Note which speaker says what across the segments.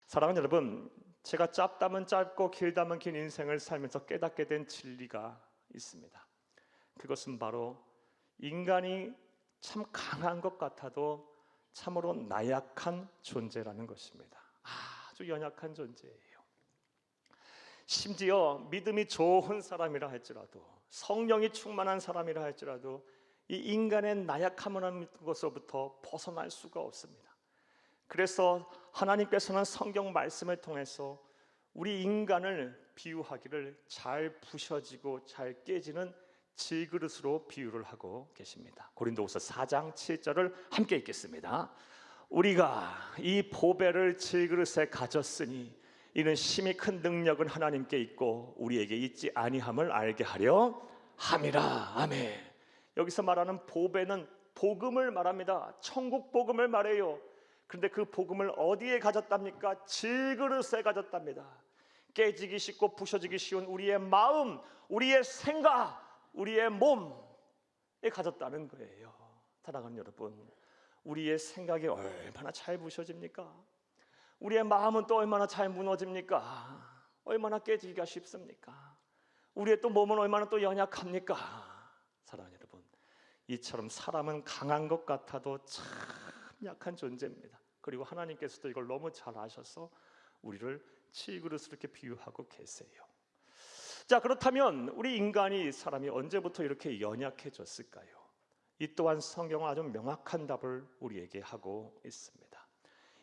Speaker 1: 사랑하는 여러분, 제가 짧다면 짧고 길다면 긴 인생을 살면서 깨닫게 된 진리가 있습니다. 그것은 바로 인간이 참 강한 것 같아도 참으로 나약한 존재라는 것입니다. 아주 연약한 존재예요. 심지어 믿음이 좋은 사람이라 할지라도, 성령이 충만한 사람이라 할지라도 이 인간의 나약함이라는 것으로부터 벗어날 수가 없습니다. 그래서 하나님께서는 성경 말씀을 통해서 우리 인간을 비유하기를 잘 부셔지고 잘 깨지는 질그릇으로 비유를 하고 계십니다. 고린도후서 4장 7절을 함께 읽겠습니다. 우리가 이 보배를 질그릇에 가졌으니 이는 심히 큰 능력은 하나님께 있고 우리에게 있지 아니함을 알게 하려 함이라. 아멘. 여기서 말하는 보배는 복음을 말합니다. 천국 복음을 말해요. 그런데 그 복음을 어디에 가졌답니까? 질그릇에 가졌답니다. 깨지기 쉽고 부셔지기 쉬운 우리의 마음, 우리의 생각, 우리의 몸에 가졌다는 거예요. 사랑하는 여러분, 우리의 생각이 얼마나 잘 부셔집니까? 우리의 마음은 또 얼마나 잘 무너집니까? 얼마나 깨지기가 쉽습니까? 우리의 또 몸은 얼마나 또 연약합니까? 사랑하는 여러분, 이처럼 사람은 강한 것 같아도 참 약한 존재입니다. 그리고 하나님께서도 이걸 너무 잘 아셔서 우리를 질그릇으로 이렇게 비유하고 계세요. 자, 그렇다면 우리 인간이, 사람이 언제부터 이렇게 연약해졌을까요? 이 또한 성경은 아주 명확한 답을 우리에게 하고 있습니다.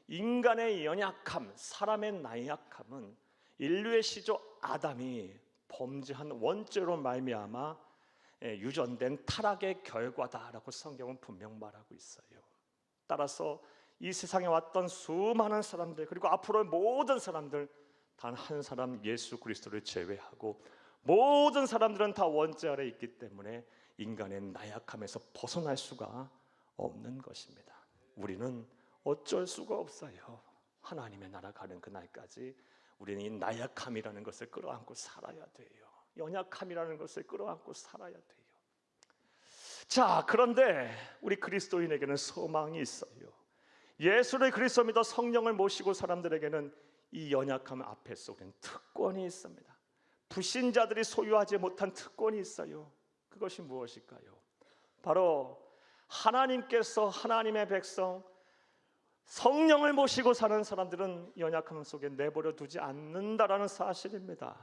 Speaker 1: 인간의 연약함, 사람의 나약함은 인류의 시조 아담이 범죄한 원죄로 말미암아 유전된 타락의 결과다라고 성경은 분명 말하고 있어요. 따라서 이 세상에 왔던 수많은 사람들, 그리고 앞으로의 모든 사람들, 단 한 사람 예수 그리스도를 제외하고 모든 사람들은 다 원죄 아래 있기 때문에 인간의 나약함에서 벗어날 수가 없는 것입니다. 우리는 어쩔 수가 없어요. 하나님의 나라 가는 그날까지 우리는 이 나약함이라는 것을 끌어안고 살아야 돼요. 연약함이라는 것을 끌어안고 살아야 돼요. 자, 그런데 우리 그리스도인에게는 소망이 있어요. 예수를 그리스도 믿어 성령을 모시고 사람들에게는 이 연약함 앞에서 우리는 특권이 있습니다. 불신자들이 소유하지 못한 특권이 있어요. 그것이 무엇일까요? 바로 하나님께서 하나님의 백성 성령을 모시고 사는 사람들은 연약함 속에 내버려 두지 않는다라는 사실입니다.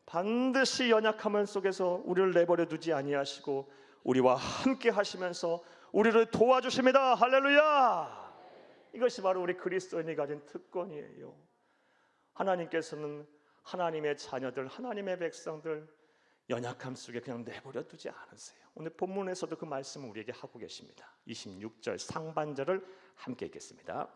Speaker 1: 반드시 연약함 속에서 우리를 내버려 두지 아니하시고 우리와 함께 하시면서 우리를 도와주십니다. 할렐루야! 이것이 바로 우리 그리스도인이 가진 특권이에요. 하나님께서는 하나님의 자녀들, 하나님의 백성들 연약함 속에 그냥 내버려 두지 않으세요. 오늘 본문에서도 그 말씀을 우리에게 하고 계십니다. 26절 상반절을 함께 읽겠습니다.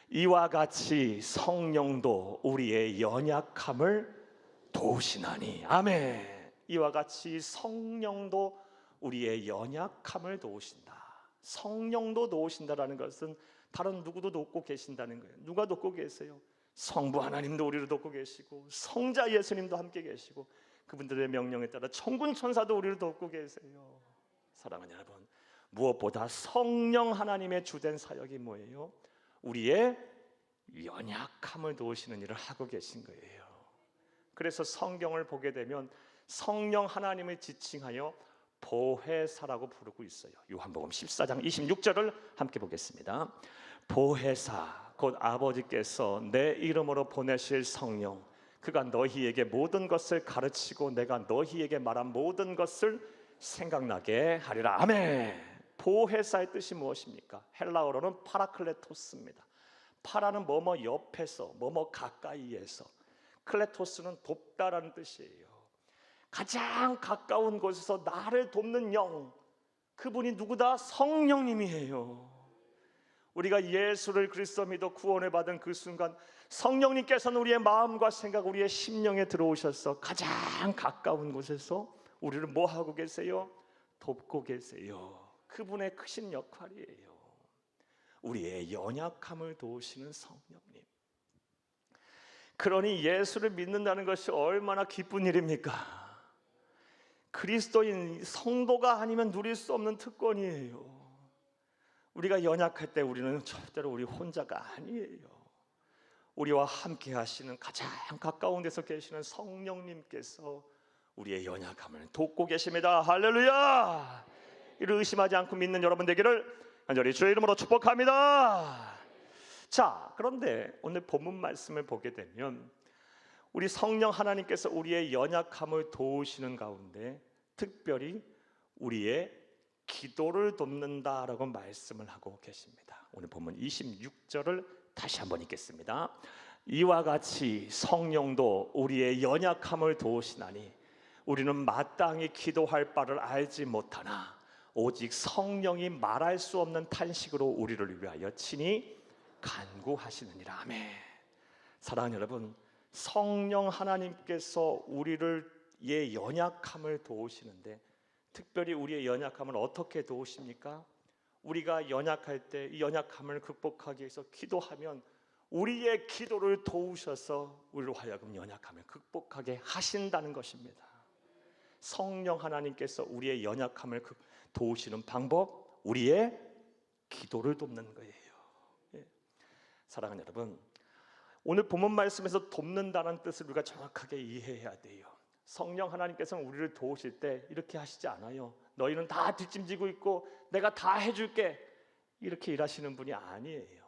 Speaker 1: 이와 같이 성령도 우리의 연약함을 도우시나니. 아멘. 이와 같이 성령도 우리의 연약함을 도우신다. 성령도 도우신다라는 것은 다른 누구도 돕고 계신다는 거예요. 누가 돕고 계세요? 성부 하나님도 우리를 돕고 계시고 성자 예수님도 함께 계시고 그분들의 명령에 따라 천군 천사도 우리를 돕고 계세요. 사랑하는 여러분, 무엇보다 성령 하나님의 주된 사역이 뭐예요? 우리의 연약함을 도우시는 일을 하고 계신 거예요. 그래서 성경을 보게 되면 성령 하나님을 지칭하여 보혜사라고 부르고 있어요. 요한복음 14장 26절을 함께 보겠습니다. 보혜사 곧 아버지께서 내 이름으로 보내실 성령, 그가 너희에게 모든 것을 가르치고 내가 너희에게 말한 모든 것을 생각나게 하리라. 아멘. 보혜사의 뜻이 무엇입니까? 헬라어로는 파라클레토스입니다. 파라는 뭐뭐 옆에서, 뭐뭐 가까이에서, 클레토스는 돕다라는 뜻이에요. 가장 가까운 곳에서 나를 돕는 영, 그분이 누구다? 성령님이에요. 우리가 예수를 그리스도 믿어 구원을 받은 그 순간 성령님께서는 우리의 마음과 생각, 우리의 심령에 들어오셔서 가장 가까운 곳에서 우리를 뭐 하고 계세요? 돕고 계세요. 그분의 크신 역할이에요. 우리의 연약함을 도우시는 성령님. 그러니 예수를 믿는다는 것이 얼마나 기쁜 일입니까? 그리스도인 성도가 아니면 누릴 수 없는 특권이에요. 우리가 연약할 때 우리는 절대로 우리 혼자가 아니에요. 우리와 함께 하시는 가장 가까운 데서 계시는 성령님께서 우리의 연약함을 돕고 계십니다. 할렐루야! 이를 의심하지 않고 믿는 여러분 되기를 간절히 주의 이름으로 축복합니다. 자, 그런데 오늘 본문 말씀을 보게 되면 우리 성령 하나님께서 우리의 연약함을 도우시는 가운데 특별히 우리의 기도를 돕는다라고 말씀을 하고 계십니다. 오늘 본문 26절을 다시 한번 읽겠습니다. 이와 같이 성령도 우리의 연약함을 도우시나니 우리는 마땅히 기도할 바를 알지 못하나 오직 성령이 말할 수 없는 탄식으로 우리를 위하여 친히 간구하시느니라. 아멘. 사랑하는 여러분, 성령 하나님께서 우리의 연약함을 도우시는데 특별히 우리의 연약함을 어떻게 도우십니까? 우리가 연약할 때 이 연약함을 극복하기 위해서 기도하면 우리의 기도를 도우셔서 우리로 하여금 연약함을 극복하게 하신다는 것입니다. 성령 하나님께서 우리의 연약함을 도우시는 방법, 우리의 기도를 돕는 거예요. 예. 사랑하는 여러분, 오늘 본문 말씀에서 돕는다는 뜻을 우리가 정확하게 이해해야 돼요. 성령 하나님께서는 우리를 도우실 때 이렇게 하시지 않아요. 너희는 다 뒷짐지고 있고 내가 다 해줄게, 이렇게 일하시는 분이 아니에요.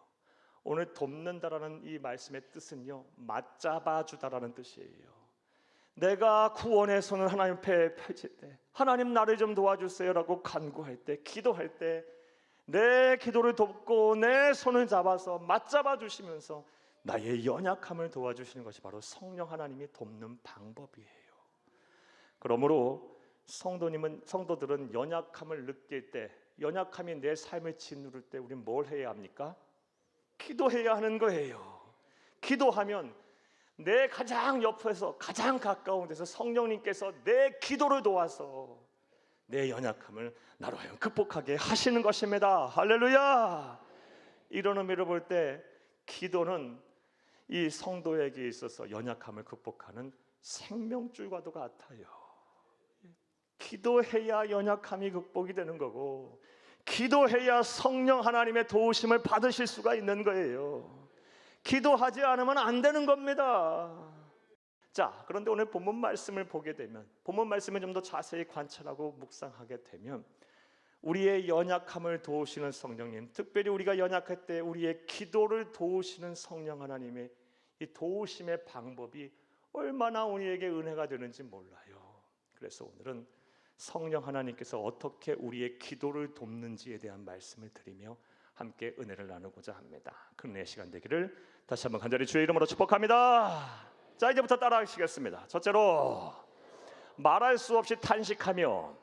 Speaker 1: 오늘 돕는다라는 이 말씀의 뜻은요, 맞잡아 주다라는 뜻이에요. 내가 구원의 손을 하나님 앞에 펼칠 때, 하나님 나를 좀 도와주세요라고 간구할 때, 기도할 때 내 기도를 돕고 내 손을 잡아서 맞잡아 주시면서 나의 연약함을 도와주시는 것이 바로 성령 하나님이 돕는 방법이에요. 그러므로 성도들은 연약함을 느낄 때, 연약함이 내 삶을 짓누를 때 우리는 뭘 해야 합니까? 기도해야 하는 거예요. 기도하면 내 가장 옆에서 가장 가까운 데서 성령님께서 내 기도를 도와서 내 연약함을 나로 하여금 극복하게 하시는 것입니다. 할렐루야! 이런 의미로 볼 때 기도는 이 성도에게 있어서 연약함을 극복하는 생명줄과도 같아요. 기도해야 연약함이 극복이 되는 거고, 기도해야 성령 하나님의 도우심을 받으실 수가 있는 거예요. 기도하지 않으면 안 되는 겁니다. 자, 그런데 오늘 본문 말씀을 보게 되면, 본문 말씀을 좀 더 자세히 관찰하고 묵상하게 되면 우리의 연약함을 도우시는 성령님, 특별히 우리가 연약할 때 우리의 기도를 도우시는 성령 하나님의 이 도우심의 방법이 얼마나 우리에게 은혜가 되는지 몰라요. 그래서 오늘은 성령 하나님께서 어떻게 우리의 기도를 돕는지에 대한 말씀을 드리며 함께 은혜를 나누고자 합니다. 큰 은혜의 시간 되기를 다시 한번 간절히 주의 이름으로 축복합니다. 자, 이제부터 따라하시겠습니다. 첫째로, 말할 수 없이 탄식하며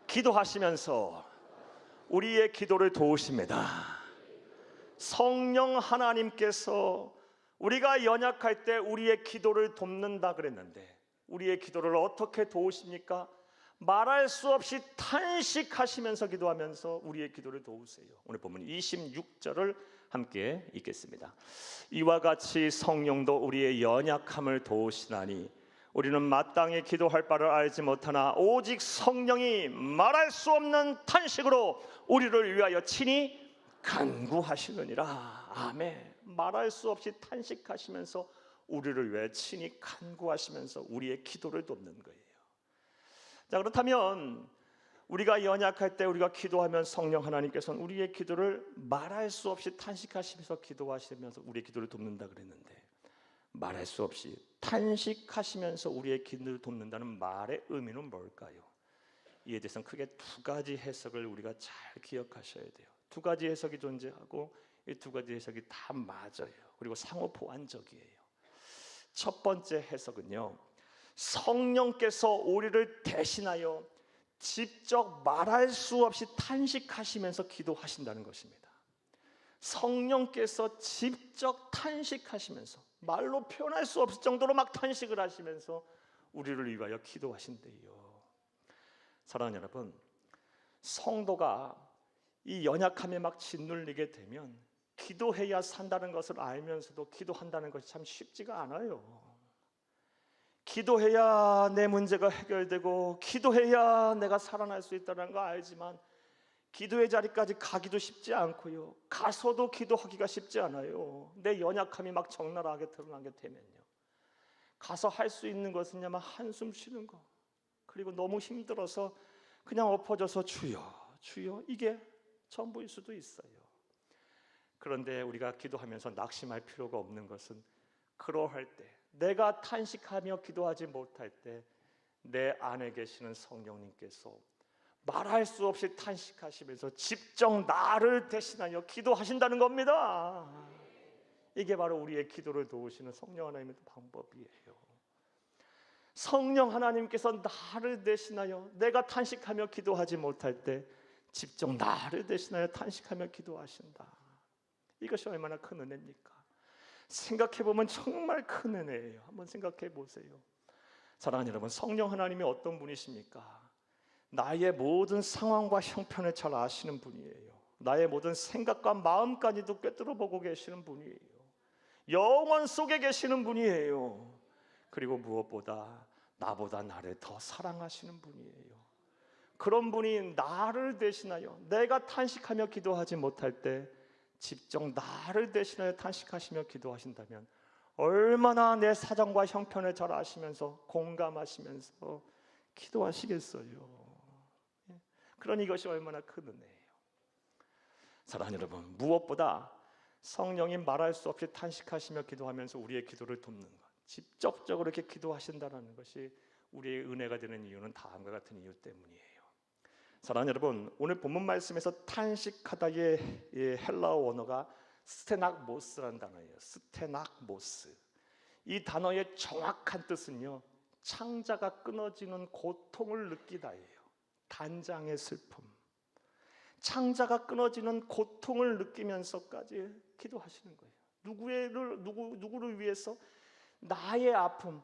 Speaker 1: 기도하시면서 우리의 기도를 도우십니다. 성령 하나님께서 우리가 연약할 때 우리의 기도를 돕는다 그랬는데 우리의 기도를 어떻게 도우십니까? 말할 수 없이 탄식하시면서 기도하면서 우리의 기도를 도우세요. 오늘 본문 26절을 함께 읽겠습니다. 이와 같이 성령도 우리의 연약함을 도우시나니 우리는 마땅히 기도할 바를 알지 못하나 오직 성령이 말할 수 없는 탄식으로 우리를 위하여 친히 간구하시느니라. 아멘. 말할 수 없이 탄식하시면서 우리를 위해 친히 간구하시면서 우리의 기도를 돕는 거예요. 자, 그렇다면 우리가 연약할 때 우리가 기도하면 성령 하나님께서는 우리의 기도를 말할 수 없이 탄식하시면서 기도하시면서 우리의 기도를 돕는다 그랬는데, 말할 수 없이 탄식하시면서 우리의 기도를 돕는다는 말의 의미는 뭘까요? 이에 대해서는 크게 두 가지 해석을 우리가 잘 기억하셔야 돼요. 두 가지 해석이 존재하고 이 두 가지 해석이 다 맞아요. 그리고 상호 보완적이에요. 첫 번째 해석은요, 성령께서 우리를 대신하여 직접 말할 수 없이 탄식하시면서 기도하신다는 것입니다. 성령께서 직접 탄식하시면서 말로 표현할 수 없을 정도로 막 탄식을 하시면서 우리를 위하여 기도하신대요. 사랑하는 여러분, 성도가 이 연약함에 막 짓눌리게 되면 기도해야 산다는 것을 알면서도 기도한다는 것이 참 쉽지가 않아요. 기도해야 내 문제가 해결되고 기도해야 내가 살아날 수 있다는 거 알지만 기도의 자리까지 가기도 쉽지 않고요, 가서도 기도하기가 쉽지 않아요. 내 연약함이 막 적나라하게 드러나게 되면요, 가서 할 수 있는 것은 막 한숨 쉬는 거, 그리고 너무 힘들어서 그냥 엎어져서 주여 주여, 이게 전부일 수도 있어요. 그런데 우리가 기도하면서 낙심할 필요가 없는 것은, 그러할 때, 내가 탄식하며 기도하지 못할 때 내 안에 계시는 성령님께서 말할 수 없이 탄식하시면서 직접 나를 대신하여 기도하신다는 겁니다. 이게 바로 우리의 기도를 도우시는 성령 하나님의 방법이에요. 성령 하나님께서 나를 대신하여, 내가 탄식하며 기도하지 못할 때 직접 나를 대신하여 탄식하며 기도하신다. 이것이 얼마나 큰 은혜입니까? 생각해보면 정말 큰 은혜예요. 한번 생각해 보세요. 사랑하는 여러분, 성령 하나님이 어떤 분이십니까? 나의 모든 상황과 형편을 잘 아시는 분이에요. 나의 모든 생각과 마음까지도 꿰뚫어 보고 계시는 분이에요. 영원 속에 계시는 분이에요. 그리고 무엇보다 나보다 나를 더 사랑하시는 분이에요. 그런 분이 나를 대신하여, 내가 탄식하며 기도하지 못할 때 직접 나를 대신하여 탄식하시며 기도하신다면 얼마나 내 사정과 형편을 잘 아시면서 공감하시면서 기도하시겠어요. 그러니 이것이 얼마나 큰 은혜예요. 사랑하는 여러분, 무엇보다 성령이 말할 수 없이 탄식하시며 기도하면서 우리의 기도를 돕는 것, 직접적으로 이렇게 기도하신다는 것이 우리의 은혜가 되는 이유는 다음과 같은 이유 때문이에요. 사랑하는 여러분, 오늘 본문 말씀에서 탄식하다의 헬라어 원어가 스테낙모스라는 단어예요. 스테낙모스. 이 단어의 정확한 뜻은요, 창자가 끊어지는 고통을 느끼다예요. 단장의 슬픔. 창자가 끊어지는 고통을 느끼면서까지 기도하시는 거예요. 누구를 위해서? 나의 아픔,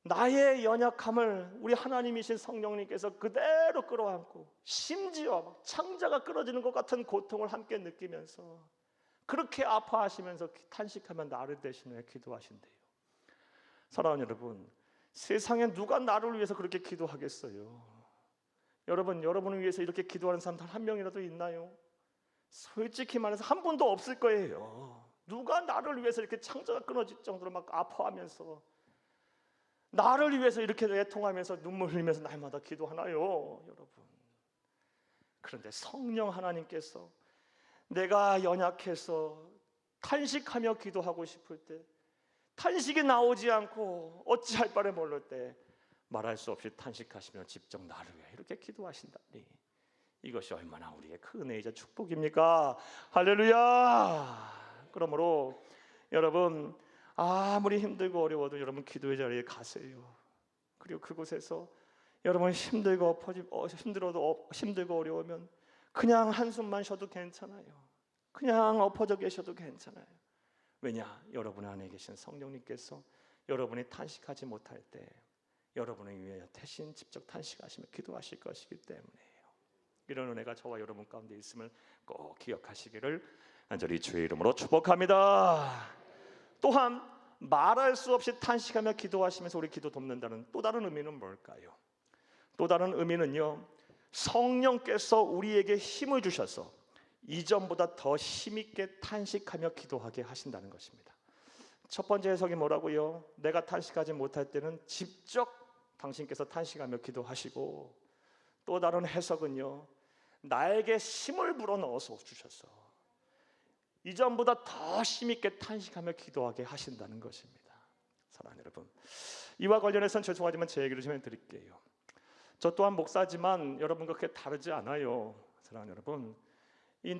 Speaker 1: 나의 연약함을 우리 하나님이신 성령님께서 그대로 끌어안고, 심지어 창자가 끊어지는 것 같은 고통을 함께 느끼면서 그렇게 아파하시면서 탄식하며 나를 대신해 기도하신대요. 사랑하는 여러분, 세상에 누가 나를 위해서 그렇게 기도하겠어요? 여러분을 위해서 이렇게 기도하는 사람 단 한 명이라도 있나요? 솔직히 말해서 한 분도 없을 거예요. 누가 나를 위해서 이렇게 창자가 끊어질 정도로 막 아파하면서, 나를 위해서 이렇게 애통하면서 눈물 흘리면서 날마다 기도하나요, 여러분? 그런데 성령 하나님께서 내가 연약해서 탄식하며 기도하고 싶을 때, 탄식이 나오지 않고 어찌할 바를 모를 때 말할 수 없이 탄식하시며 직접 나를 위해 이렇게 기도하신다니, 이것이 얼마나 우리의 큰 은혜이자 축복입니까? 할렐루야. 그러므로 여러분, 아무리 힘들고 어려워도 여러분 기도의 자리에 가세요. 그리고 그곳에서 여러분 힘들고 어려우면 그냥 한숨만 쉬어도 괜찮아요. 그냥 엎어져 계셔도 괜찮아요. 왜냐? 여러분 안에 계신 성령님께서 여러분이 탄식하지 못할 때 여러분을 위해 대신 직접 탄식하시며 기도하실 것이기 때문이에요. 이런 은혜가 저와 여러분 가운데 있음을 꼭 기억하시기를 간절히 주의 이름으로 축복합니다. 또한 말할 수 없이 탄식하며 기도하시면서 우리 기도 돕는다는 또 다른 의미는 뭘까요? 또 다른 의미는요, 성령께서 우리에게 힘을 주셔서 이전보다 더 힘있게 탄식하며 기도하게 하신다는 것입니다. 첫 번째 해석이 뭐라고요? 내가 탄식하지 못할 때는 직접 당신께서 탄식하며 기도하시고, 또 다른 해석은요, 나에게 힘을 불어넣어서 주셔서 이전보다 더 힘있게 탄식하며 기도하게 하신다는 것입니다. 사랑하는 여러분, 이와 관련해서는 죄송하지만 제 얘기를 좀 해드릴게요. 저 또한 목사지만 여러분과 그렇게 다르지 않아요. 사랑하는 여러분,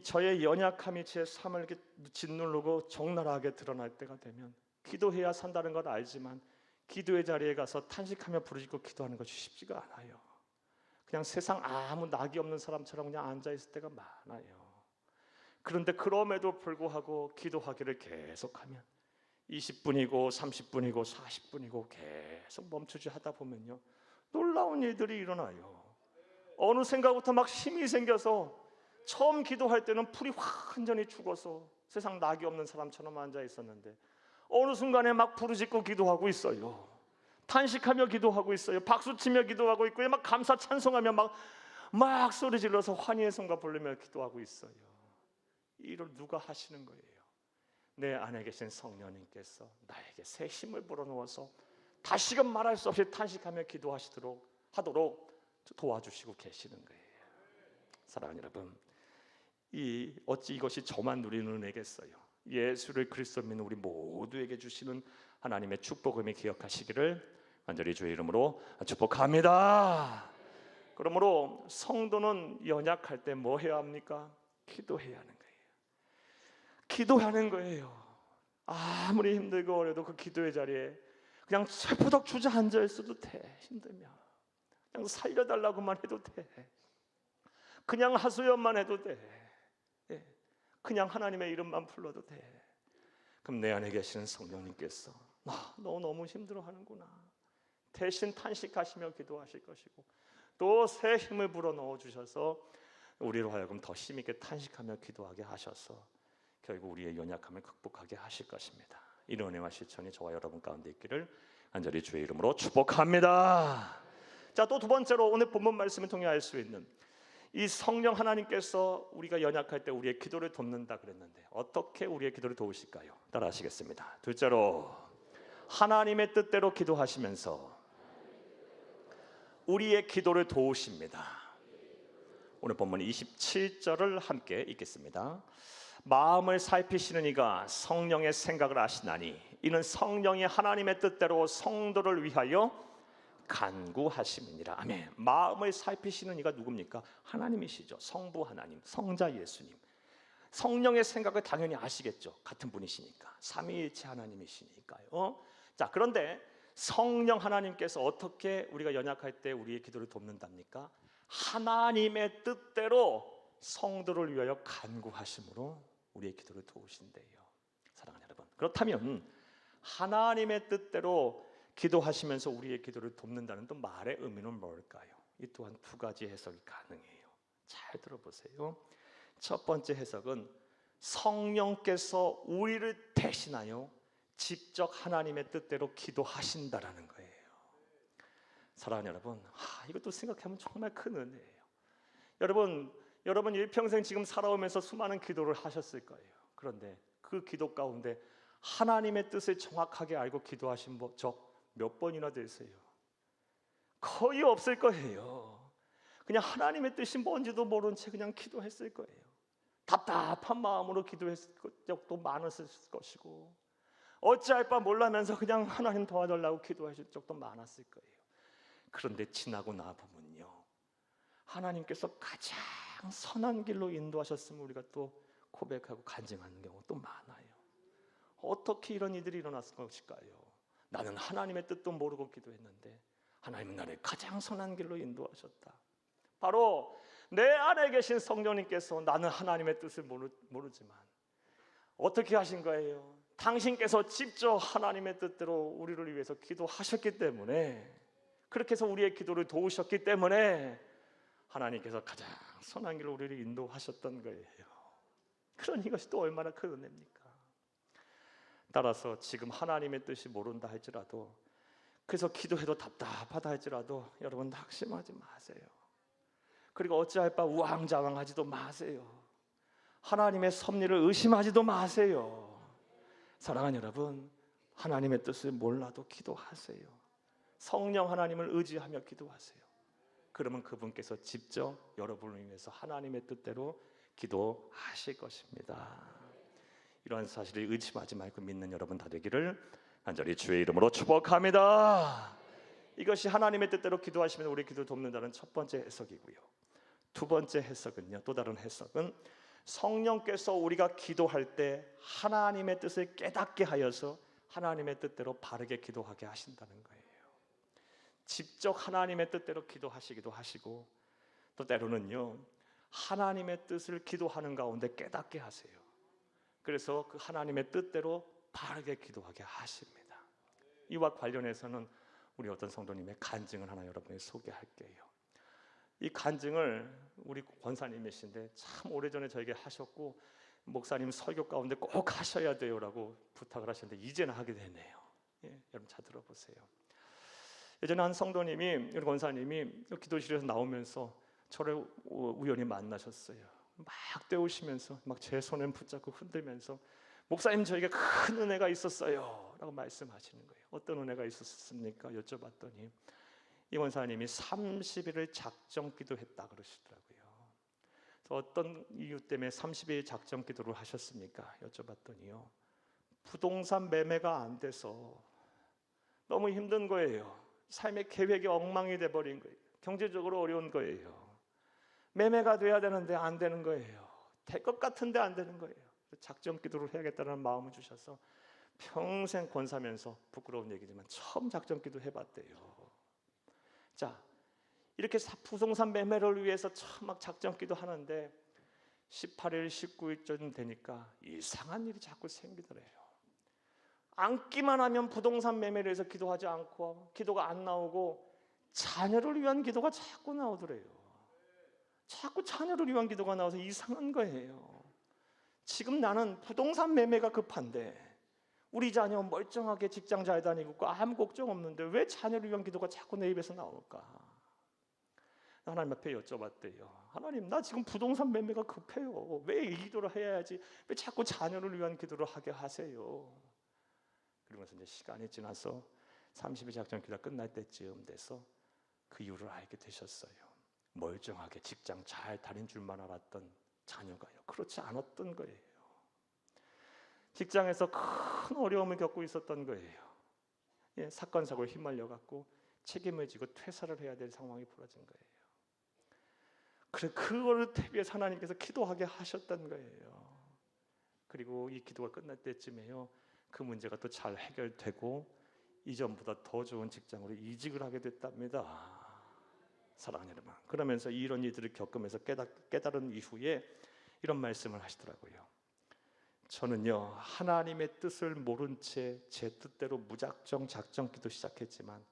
Speaker 1: 저의 연약함이 제 삶을 이렇게 짓누르고 적나라하게 드러날 때가 되면 기도해야 산다는 걸 알지만 기도의 자리에 가서 탄식하며 부르짖고 기도하는 것이 쉽지가 않아요. 그냥 세상 아무 낙이 없는 사람처럼 그냥 앉아있을 때가 많아요. 그런데 그럼에도 불구하고 기도하기를 계속하면 20분이고 30분이고 40분이고 계속 멈추지 하다 보면요, 놀라운 일들이 일어나요. 어느 생각부터 막 힘이 생겨서 처음 기도할 때는 풀이 완전히 죽어서 세상 낙이 없는 사람처럼 앉아 있었는데 어느 순간에 막 부르짖고 기도하고 있어요. 탄식하며 기도하고 있어요. 박수치며 기도하고 있고요. 막 감사 찬송하며 막 막 소리 질러서 환희의 성가 부르며 기도하고 있어요. 이를 누가 하시는 거예요? 내 안에 계신 성령님께서 나에게 새 힘을 불어넣어서 다시금 말할 수 없이 탄식하며 하도록 도와주시고 계시는 거예요. 사랑하는 여러분, 어찌 이것이 저만 누리는 은혜겠어요? 예수를 그리스도 믿는 우리 모두에게 주시는 하나님의 축복음을 기억하시기를 간절히 주의 이름으로 축복합니다. 그러므로 성도는 연약할 때 뭐 해야 합니까? 기도해야 하는 거예요. 기도하는 거예요. 아무리 힘들고 어려도 그 기도의 자리에 그냥 쇠푸덕 주저앉아 있어도 돼. 힘들면 그냥 살려달라고만 해도 돼. 그냥 하소연만 해도 돼. 그냥 하나님의 이름만 불러도 돼. 그럼 내 안에 계시는 성령님께서 너 너무 힘들어하는구나. 대신 탄식하시며 기도하실 것이고 또 새 힘을 불어넣어 주셔서 우리로 하여금 더 힘있게 탄식하며 기도하게 하셔서 결국 우리의 연약함을 극복하게 하실 것입니다. 이런 은혜와 실천이 저와 여러분 가운데 있기를 간절히 주의 이름으로 축복합니다. 자, 또 두 번째로 오늘 본문 말씀을 통해 알 수 있는 이 성령 하나님께서 우리가 연약할 때 우리의 기도를 돕는다 그랬는데 어떻게 우리의 기도를 도우실까요? 따라 하시겠습니다. 둘째로 하나님의 뜻대로 기도하시면서 우리의 기도를 도우십니다. 오늘 본문 27절을 함께 읽겠습니다. 마음을 살피시는 이가 성령의 생각을 아시나니 이는 성령이 하나님의 뜻대로 성도를 위하여 간구하심이니라. 아멘. 마음을 살피시는 이가 누굽니까? 하나님이시죠. 성부 하나님, 성자 예수님. 성령의 생각을 당연히 아시겠죠. 같은 분이시니까. 삼위일체 하나님이시니까요. 자, 그런데 성령 하나님께서 어떻게 우리가 연약할 때 우리의 기도를 돕는답니까? 하나님의 뜻대로 성도를 위하여 간구하심으로 우리의 기도를 도우신대요. 사랑하는 여러분, 그렇다면 하나님의 뜻대로 기도하시면서 우리의 기도를 돕는다는 또 말의 의미는 뭘까요? 이 또한 두 가지 해석이 가능해요. 잘 들어보세요. 첫 번째 해석은 성령께서 우리를 대신하여 직접 하나님의 뜻대로 기도하신다라는 거예요. 사랑하는 여러분, 이것도 생각하면 정말 큰 은혜예요. 여러분 일평생 지금 살아오면서 수많은 기도를 하셨을 거예요. 그런데 그 기도 가운데 하나님의 뜻을 정확하게 알고 기도하신 적 몇 번이나 되세요? 거의 없을 거예요. 그냥 하나님의 뜻이 뭔지도 모른 채 그냥 기도했을 거예요. 답답한 마음으로 기도했을 적도 많았을 것이고 어찌할 바 몰라면서 그냥 하나님 도와달라고 기도하실 적도 많았을 거예요. 그런데 지나고 나 보면요, 하나님께서 가장 선한 길로 인도하셨음을 우리가 또 고백하고 간증하는 경우 또 많아요. 어떻게 이런 일들이 일어났을 것일까요? 나는 하나님의 뜻도 모르고 기도했는데 하나님은 나를 가장 선한 길로 인도하셨다. 바로 내 안에 계신 성령님께서 나는 하나님의 뜻을 모르지만 어떻게 하신 거예요? 당신께서 직접 하나님의 뜻대로 우리를 위해서 기도하셨기 때문에, 그렇게 해서 우리의 기도를 도우셨기 때문에 하나님께서 가장 선한 길로 우리를 인도하셨던 거예요. 그러니 이것이 또 얼마나 큰 은혜입니까? 따라서 지금 하나님의 뜻이 모른다 할지라도, 그래서 기도해도 답답하다 할지라도 여러분 낙심하지 마세요. 그리고 어찌할 바 우왕좌왕하지도 마세요. 하나님의 섭리를 의심하지도 마세요. 사랑하는 여러분, 하나님의 뜻을 몰라도 기도하세요. 성령 하나님을 의지하며 기도하세요. 그러면 그분께서 직접 여러분을 위해서 하나님의 뜻대로 기도하실 것입니다. 이러한 사실을 의심하지 말고 믿는 여러분 다 되기를 간절히 주의 이름으로 축복합니다. 이것이 하나님의 뜻대로 기도하시면 우리 기도를 돕는다는 첫 번째 해석이고요. 두 번째 해석은요, 또 다른 해석은 성령께서 우리가 기도할 때 하나님의 뜻을 깨닫게 하여서 하나님의 뜻대로 바르게 기도하게 하신다는 거예요. 직접 하나님의 뜻대로 기도하시기도 하시고, 또 때로는요 하나님의 뜻을 기도하는 가운데 깨닫게 하세요. 그래서 그 하나님의 뜻대로 바르게 기도하게 하십니다. 이와 관련해서는 우리 어떤 성도님의 간증을 하나 여러분에게 소개할게요. 이 간증을 우리 권사님이신데 참 오래전에 저에게 하셨고, 목사님 설교 가운데 꼭 하셔야 돼요라고 부탁을 하셨는데 이제는 하게 되네요. 여러분 잘 들어보세요. 예전에 한 성도님이, 우리 권사님이 기도실에서 나오면서 저를 우연히 만나셨어요. 막 때우시면서 막 제 손을 붙잡고 흔들면서 목사님 저에게 큰 은혜가 있었어요 라고 말씀하시는 거예요. 어떤 은혜가 있었습니까? 여쭤봤더니 이 원사님이 30일을 작정 기도했다 그러시더라고요. 어떤 이유 때문에 30일 작정 기도를 하셨습니까? 여쭤봤더니요, 부동산 매매가 안 돼서 너무 힘든 거예요. 삶의 계획이 엉망이 돼버린 거예요. 경제적으로 어려운 거예요. 매매가 돼야 되는데 안 되는 거예요. 될 것 같은데 안 되는 거예요. 작정 기도를 해야겠다는 마음을 주셔서 평생 권사면서 부끄러운 얘기지만 처음 작정 기도 해봤대요. 자, 이렇게 부동산 매매를 위해서 처음 막 작정 기도 하는데 18일, 19일쯤 되니까 이상한 일이 자꾸 생기더래요. 앉기만 하면 부동산 매매를 해서 기도하지 않고 기도가 안 나오고 자녀를 위한 기도가 자꾸 나오더래요. 자꾸 자녀를 위한 기도가 나와서 이상한 거예요. 지금 나는 부동산 매매가 급한데 우리 자녀 멀쩡하게 직장 잘 다니고 있고 아무 걱정 없는데 왜 자녀를 위한 기도가 자꾸 내 입에서 나올까? 하나님 앞에 여쭤봤대요. 하나님, 나 지금 부동산 매매가 급해요. 왜 이 기도를 해야지? 왜 자꾸 자녀를 위한 기도를 하게 하세요? 그러면서 이제 시간이 지나서 30일 작전 기도가 끝날 때쯤 돼서 그 이유를 알게 되셨어요. 멀쩡하게 직장 잘 다닌 줄만 알았던 자녀가요, 그렇지 않았던 거예요. 직장에서 큰 어려움을 겪고 있었던 거예요. 예, 사건 사고에 휘말려 갖고 책임을 지고 퇴사를 해야 될 상황이 벌어진 거예요. 그래, 그거를 위해서 하나님께서 기도하게 하셨던 거예요. 그리고 이 기도가 끝날 때쯤에요, 그 문제가 또 잘 해결되고 이전보다 더 좋은 직장으로 이직을 하게 됐답니다. 사랑하는 여러분, 그러면서 이런 일들을 겪으면서 깨달은 이후에 이런 말씀을 하시더라고요. 저는요, 하나님의 뜻을 모른 채 제 뜻대로 무작정 작정 기도 시작했지만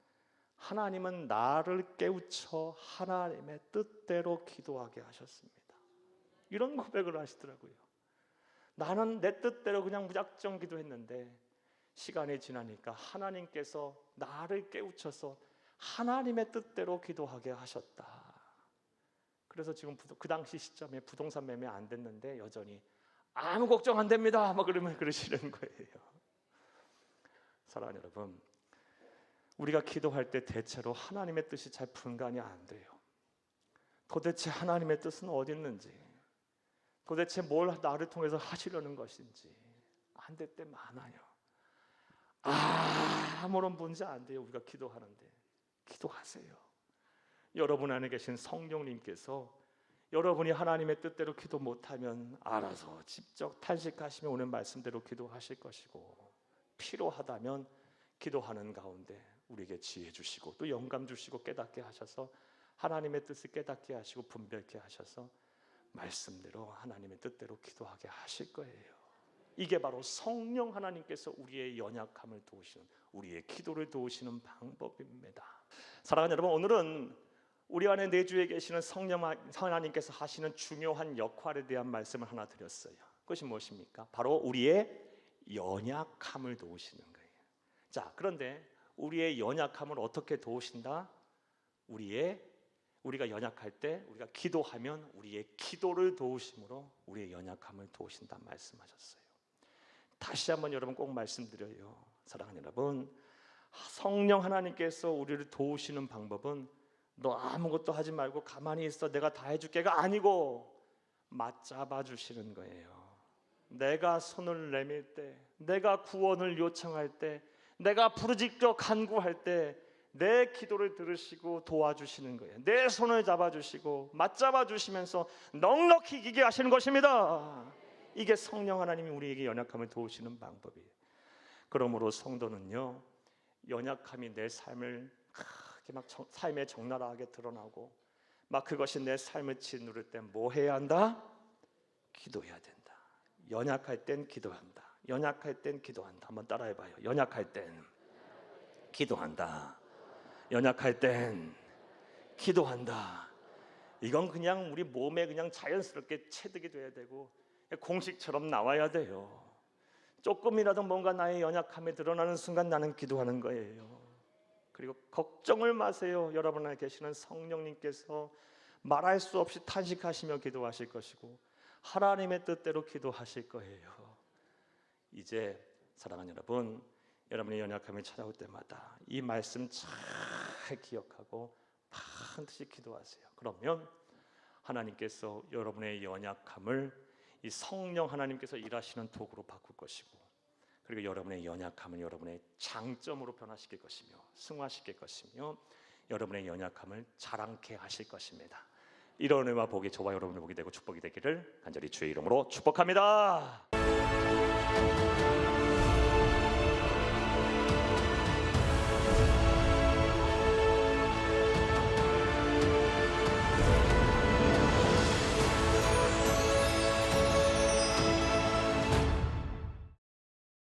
Speaker 1: 하나님은 나를 깨우쳐 하나님의 뜻대로 기도하게 하셨습니다. 이런 고백을 하시더라고요. 나는 내 뜻대로 그냥 무작정 기도했는데 시간이 지나니까 하나님께서 나를 깨우쳐서 하나님의 뜻대로 기도하게 하셨다. 그래서 지금 그 당시 시점에 부동산 매매 안 됐는데 여전히 아무 걱정 안 됩니다 막 그러면 그러시는 거예요. 사랑하는 여러분, 우리가 기도할 때 대체로 하나님의 뜻이 잘 분간이 안 돼요. 도대체 하나님의 뜻은 어디 있는지, 도대체 뭘 나를 통해서 하시려는 것인지 안 될 때 많아요. 아무런 문제 안 돼요. 우리가 기도하는데 기도하세요. 여러분 안에 계신 성령님께서 여러분이 하나님의 뜻대로 기도 못하면 알아서 직접 탄식하시며 오는 말씀대로 기도하실 것이고, 필요하다면 기도하는 가운데 우리에게 지혜 주시고 또 영감 주시고 깨닫게 하셔서 하나님의 뜻을 깨닫게 하시고 분별케 하셔서 말씀대로 하나님의 뜻대로 기도하게 하실 거예요. 이게 바로 성령 하나님께서 우리의 연약함을 도우시는, 우리의 기도를 도우시는 방법입니다. 사랑하는 여러분, 오늘은 우리 안에 내주에 계시는 성령 하나님께서 하시는 중요한 역할에 대한 말씀을 하나 드렸어요. 그것이 무엇입니까? 바로 우리의 연약함을 도우시는 거예요. 자, 그런데 우리의 연약함을 어떻게 도우신다? 우리가 연약할 때 우리가 기도하면 우리의 기도를 도우심으로 우리의 연약함을 도우신다 말씀하셨어요. 다시 한번 여러분 꼭 말씀드려요. 사랑하는 여러분, 성령 하나님께서 우리를 도우시는 방법은 너 아무것도 하지 말고 가만히 있어 내가 다 해줄게가 아니고 맞잡아 주시는 거예요. 내가 손을 내밀 때, 내가 구원을 요청할 때, 내가 부르짖고 간구할 때 내 기도를 들으시고 도와주시는 거예요. 내 손을 잡아주시고 맞잡아 주시면서 넉넉히 이기게 하시는 것입니다. 이게 성령 하나님이 우리에게 연약함을 도우시는 방법이에요. 그러므로 성도는요, 연약함이 내 삶을 크게 막 삶에 적나라하게 드러나고 막 그것이 내 삶을 짓누를 때 뭐 해야 한다? 기도해야 된다. 연약할 땐 기도한다. 연약할 땐 기도한다. 한번 따라해봐요. 연약할 땐 기도한다. 연약할 땐 기도한다. 이건 그냥 우리 몸에 그냥 자연스럽게 체득이 돼야 되고 공식처럼 나와야 돼요. 조금이라도 뭔가 나의 연약함이 드러나는 순간 나는 기도하는 거예요. 그리고 걱정을 마세요. 여러분 안에 계시는 성령님께서 말할 수 없이 탄식하시며 기도하실 것이고 하나님의 뜻대로 기도하실 거예요. 이제 사랑하는 여러분, 여러분의 연약함이 찾아올 때마다 이 말씀 잘 기억하고 반드시 기도하세요. 그러면 하나님께서 여러분의 연약함을 이 성령 하나님께서 일하시는 도구로 바꿀 것이고, 그리고 여러분의 연약함을 여러분의 장점으로 변화시킬 것이며 승화시킬 것이며 여러분의 연약함을 자랑케 하실 것입니다. 이런 은혜와 복이 저와 여러분의 복이 되고 축복이 되기를 간절히 주의 이름으로 축복합니다.